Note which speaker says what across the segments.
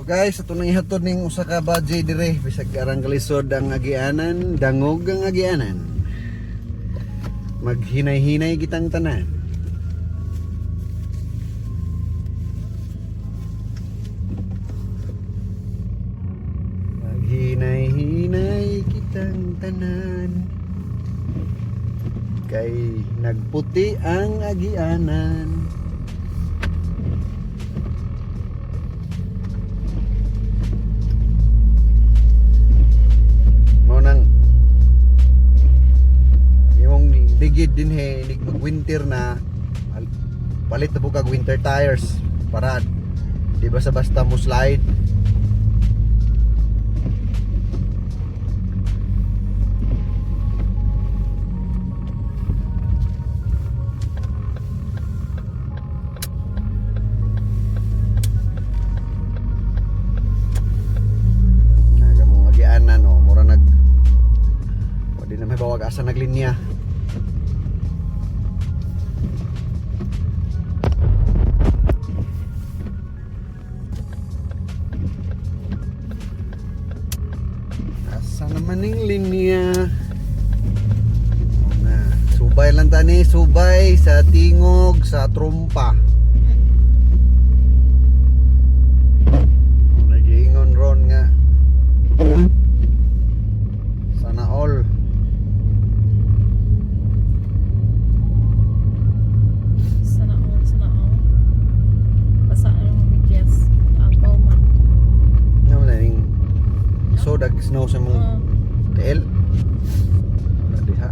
Speaker 1: So guys, ito nang ihatod ning usa ka budget dire bisag arang kalisod ang agianan, dangog ang agianan. Maghinay-hinay kitang tanan. Maghinay-hinay kitang tanan. Kay nagputi ang agianan. Nang yung digid din he mag winter na palit na po kag winter tires para di basta-basta mo slide. Nagamong agianan no, mura nag di na may bawag asa naglinya. Asa naman yung linya? Na, subay lang tani, subay sa tingog, sa trumpa. Nagiingon ron nga. Sana all. So dag snow sa mong TL wala diha.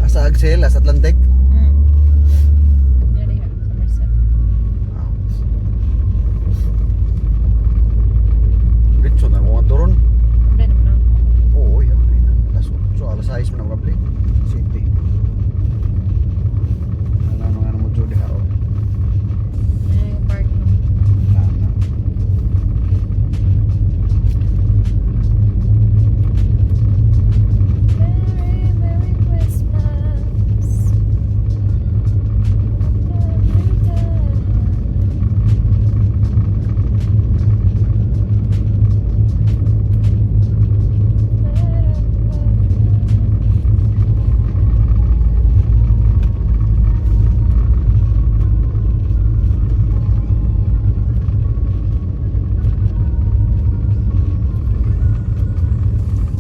Speaker 1: Sa Axel, sa Atlantic.
Speaker 2: Dari Somerset.
Speaker 1: Dito na mo turon.
Speaker 2: Hindi naman na.
Speaker 1: Oo, yan. Alas 6 mo na mga plate. City. Mga mo dyan diha.
Speaker 2: Yung park no. Merry Christmas.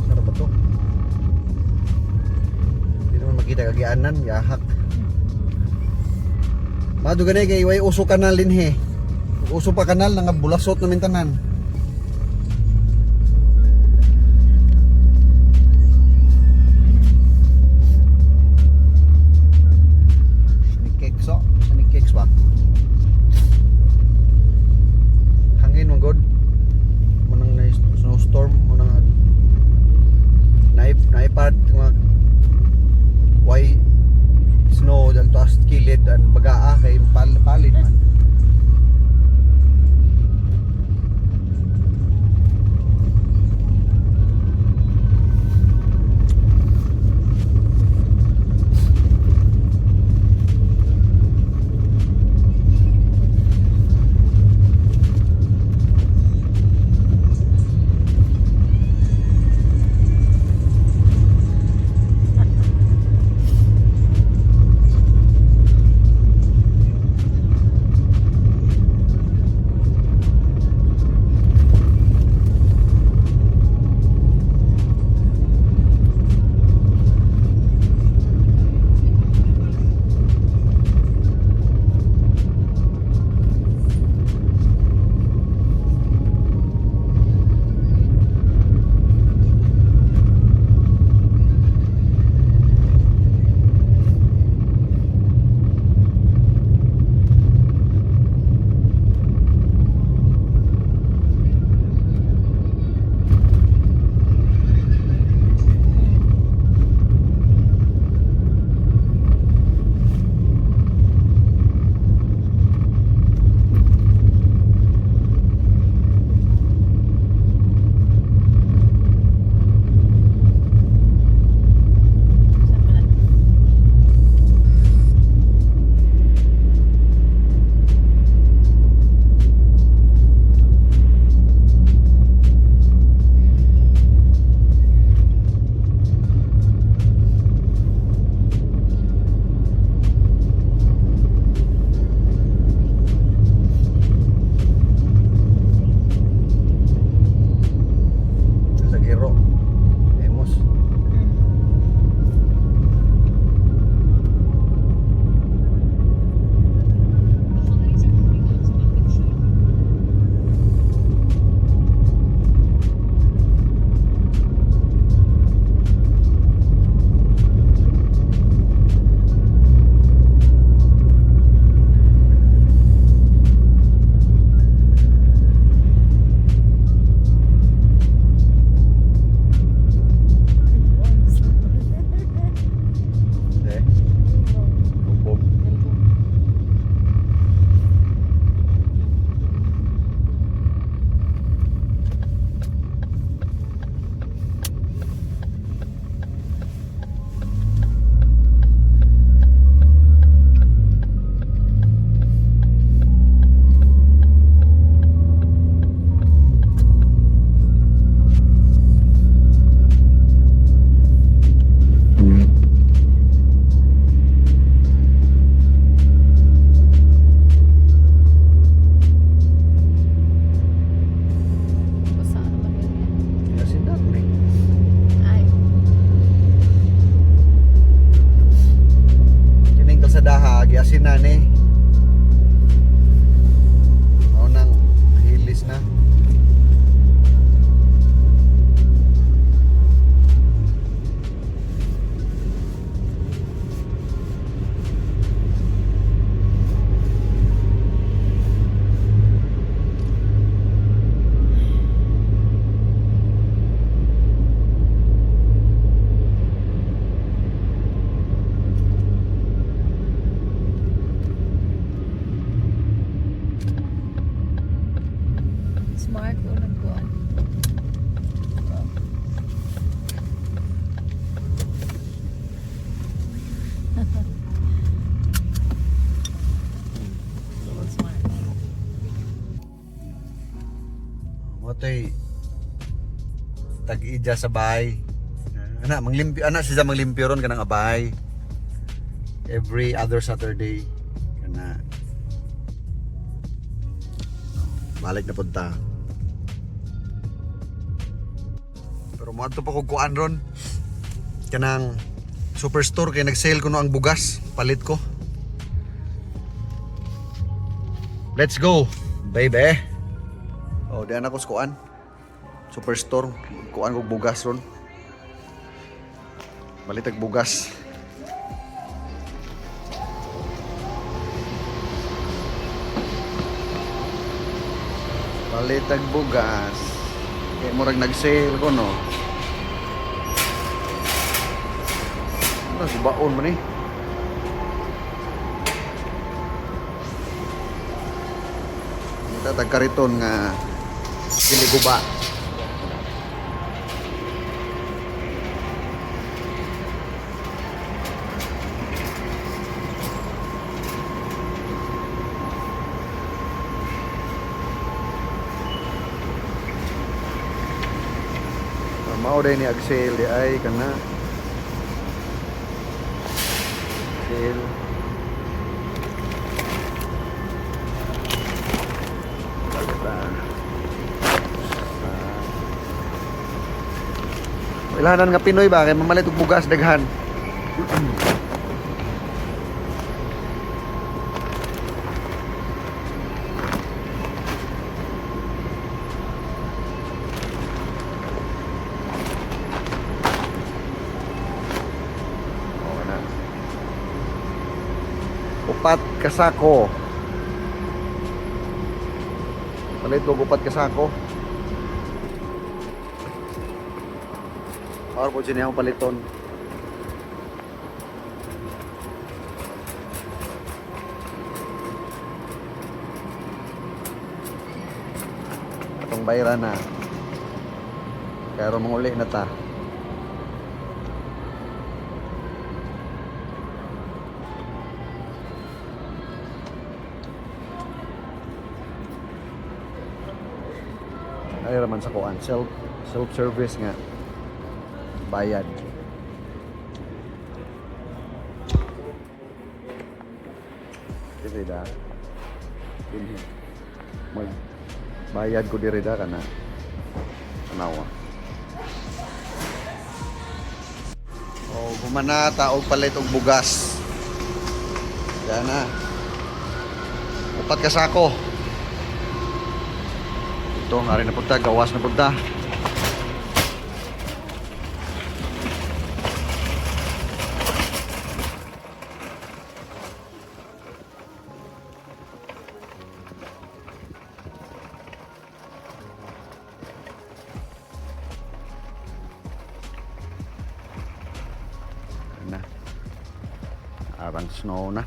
Speaker 1: Sarap ba to? Hindi naman makita kagianan, yahak. Mado ganay kay way uso kanal din he. Uso pa kanal nga bulasot namin tanan. Sneak cakes ba? Hangin mong god. Munang na snowstorm, munang naipart mga why snow dal taas kilid and bagaa kay palid man. Yasin na ni. Ako nang hilis na.
Speaker 2: Smart ko nagkuhan. Smart.
Speaker 1: Motoy tag-ija sa bahay. Ana manglimpyo, ana siya manglimpyo ron kanang abay. Every other Saturday kana balik na punta. Pero mo adto pa ko kuan ron kanang superstore kay nag-sale ko no ang bugas, palit ko. Let's go, baby. Oh, diyan ako sa kuan. Superstore, kuan ko bugas ron. Balitag bugas. Balitag bugas. Kaya murag nag-sale ko no. Ano, subaon mo ni. Tatag kariton nga dili guba. Mao day ni Axel di ay kana sale. Ilahanan nga Pinoy ba kay mamalit og bugas daghan. Upat kasako. Palit og upat kasako. Or po siya akong paliton. Atong bayaran na. Kaya ro manguli na ta. Ay raman sa kuan, self service nga. Bayad. Dirida. Ini. Mag bayad ko dirida kana. Tanawa. Oh, gumanata og palit og bugas. Yan na. Upat ka sako. Ito, ngari na punta, gawas na punta. Na. Arang snow na.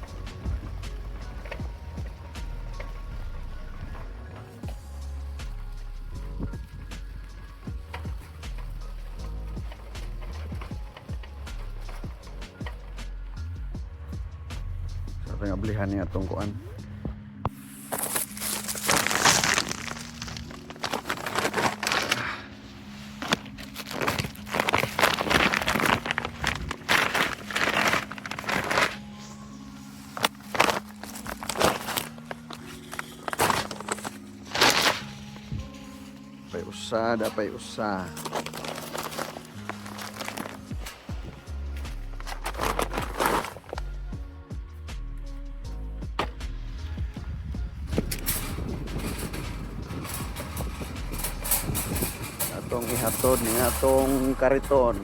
Speaker 1: Sa nga blihan niya itong kuan. Dapat usah. Itong ihatod niya itong kariton.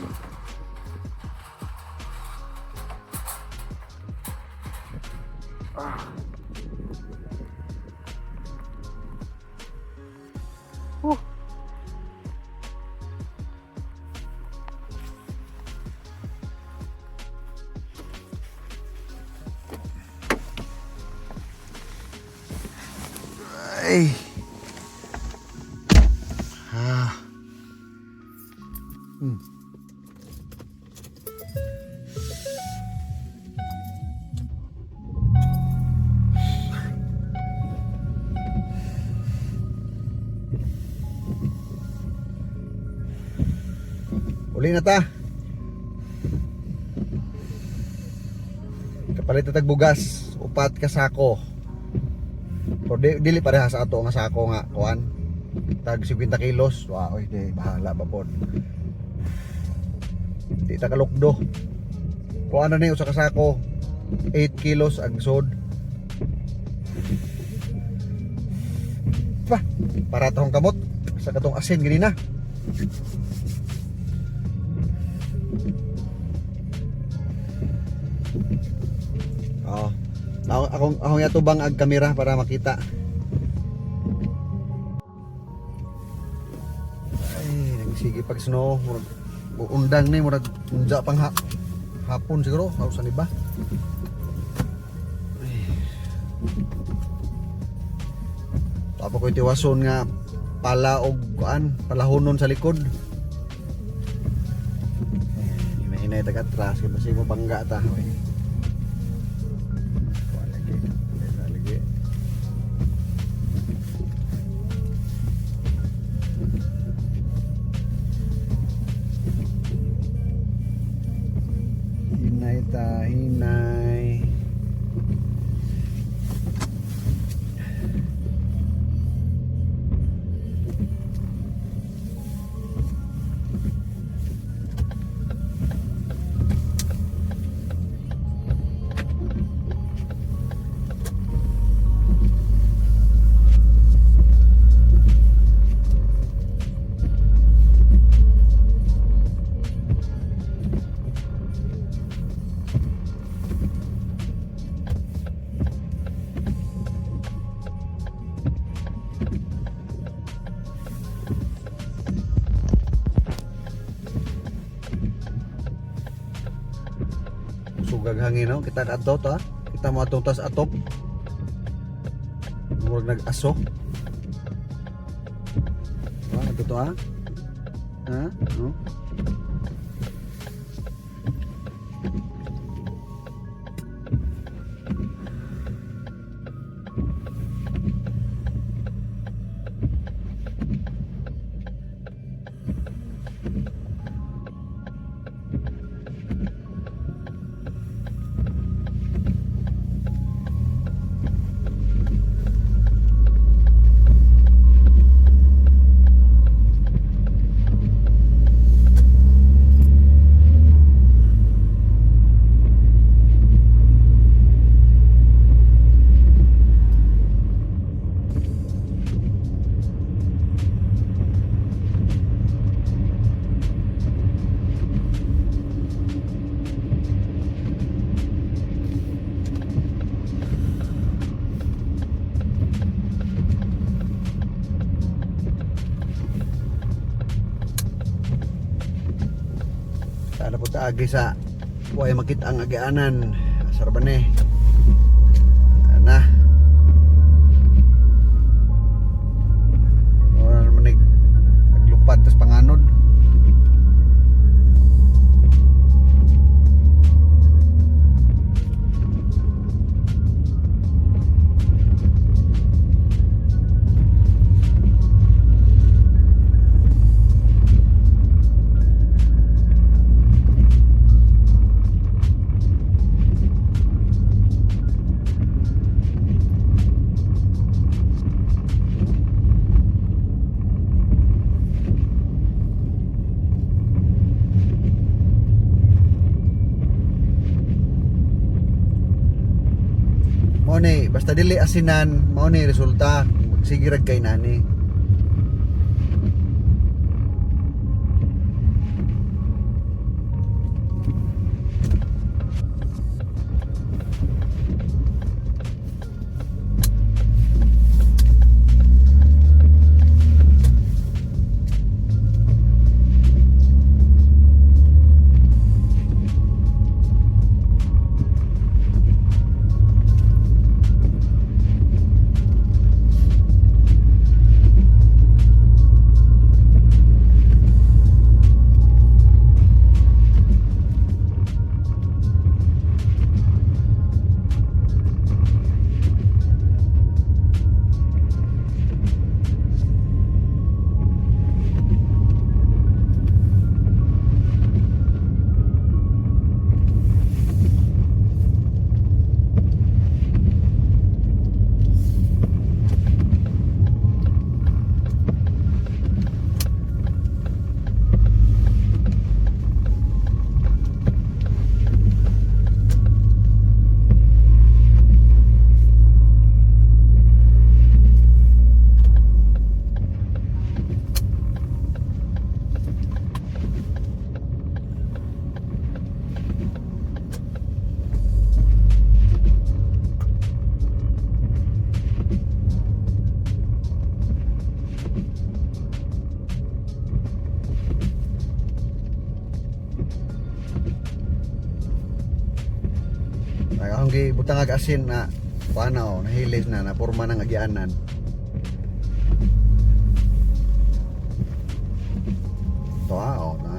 Speaker 1: Ah. Ay. Ah. Uli na ta. Kapalit na tagbugas, upat ka sako. Pero dili pareha sa ato nga sako nga kuan. Tag 50 kilos. Wow, di bahala ba pod. Di ta kalukdo. Kuan na ni usa ka sako. 8 kilos ang sod. Pa, para tong kamot sa katong asin gini na. Oh. Akong yatubang ag kamera para makita. Ay, nagsige pag snow, undang ni murag unja pang hapon siguro, sausan iba. Tapos ko itiwason nga pala og kuan, palahonon sa likod. Hinahinay tagatras kay basi mo bangga ta. Hinay ta, hinay. Sugag hangin no, kita adto ta. Kita mo atong tas atop. Murag nag-aso. Ano to ha? Ha? No? Sana po taagi sa buhay makita ang agianan. Asar ba ni? Ana. Wala naman naglupad tas panganod. Mao ni basta dili asinan, mao ni resulta. Sige rag kay nani. Akong gibutang ag asin na paano nahilis na napurma ng agianan. To na.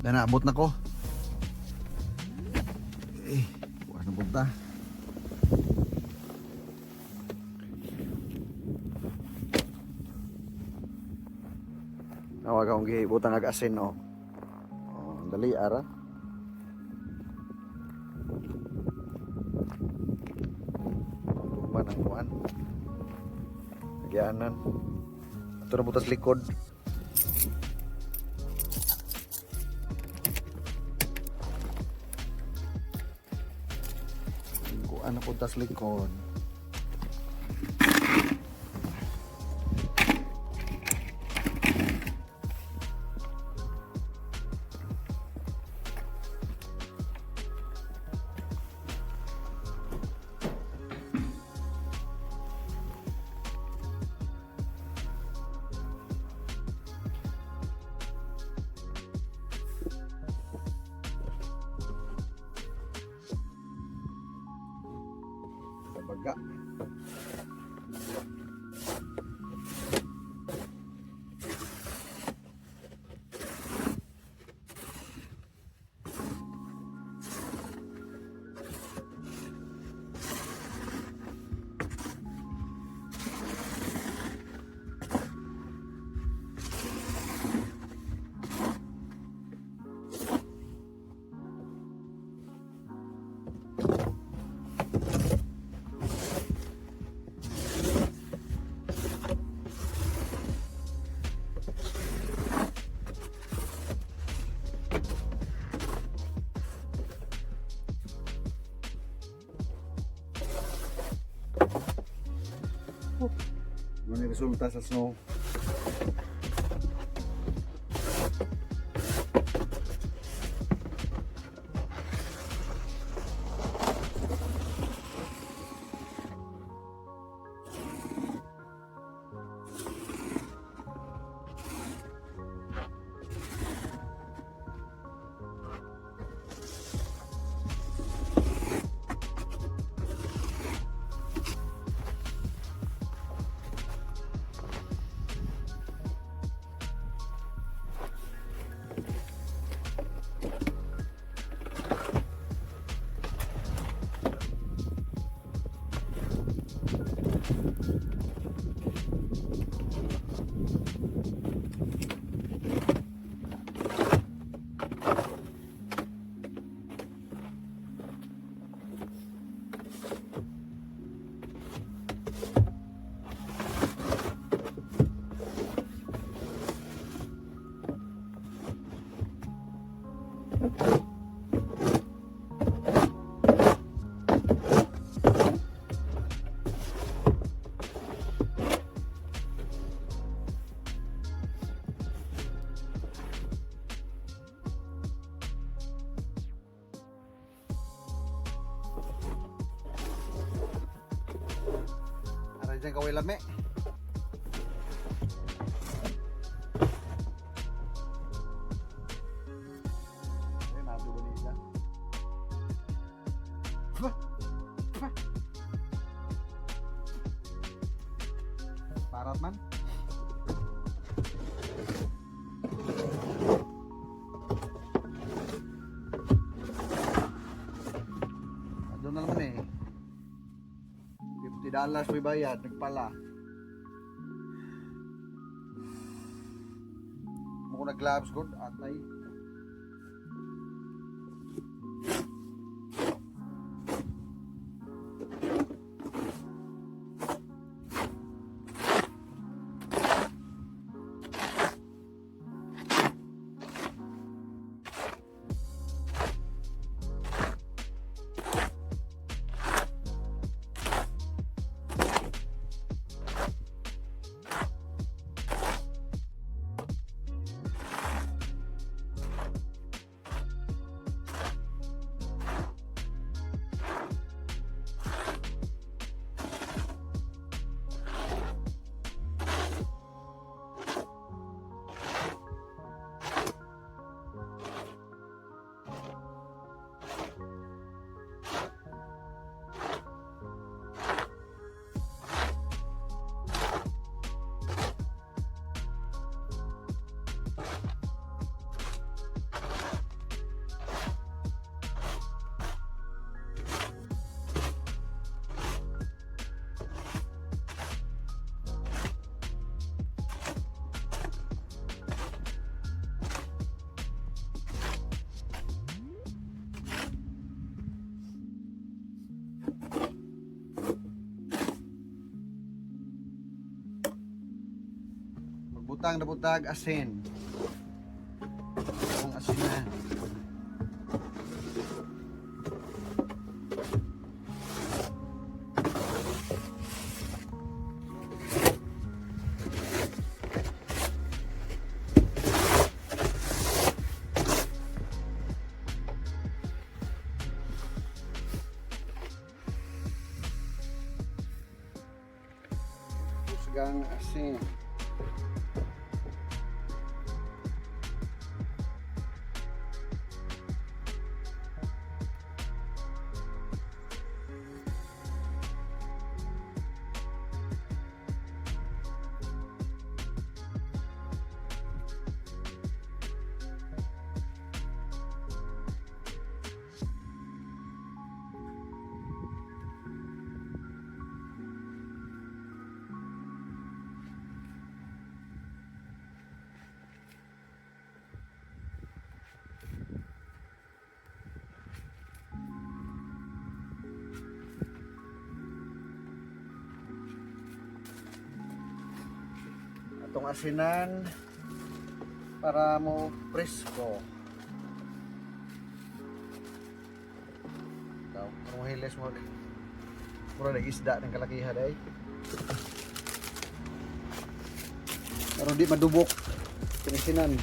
Speaker 1: Dan naabot na ko. Bukas na punta. Nawag akong gibutang ag asin oh. Oh, dali ara. Tugman ang kuan. Nagyanan. Ito na butas likod. Ano po tas likod. Baga. Ano yung resulta sa snow? Diyan kaway lami. Ayun, nadugo nila. Parat man. Doon na naman eh. $50 may bayad, nagpala. Mo na gloves good, atay. Magbutang na butag asin. Ang asin na. Pusgang asin. Itong asinan para mo presko. Daw, kung mahilis mo pura na isda ng kalakihan ay. Pero di madubok kinisinan.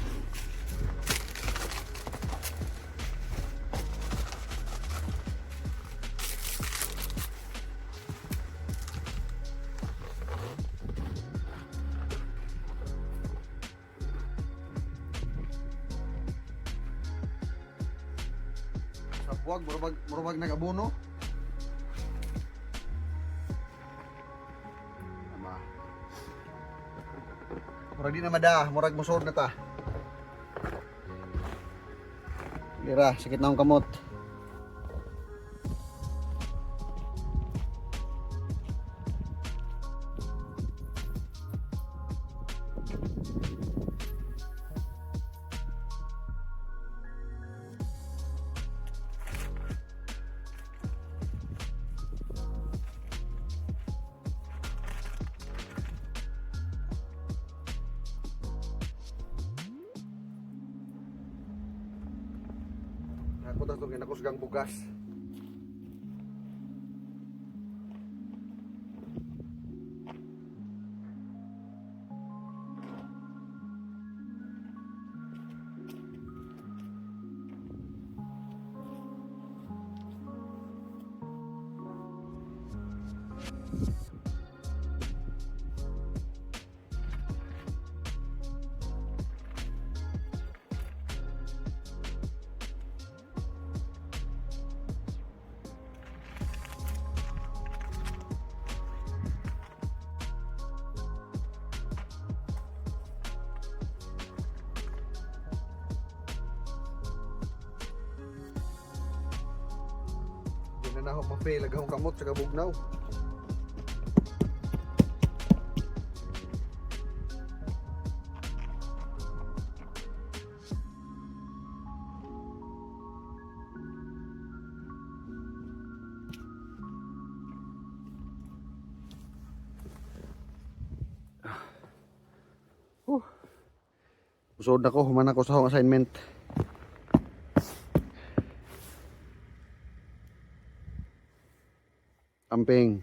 Speaker 1: Huwag, murabag nag-abono. Tama. Murag di na mada, murag musod na ta. Lira, sakit na akong kamot. Ako tas itong kinakusgang bugas. Hindi na ako ma-fail, agahong kamot sa kabugnaw. Usod na ko, human ako sa akong assignment. Amping.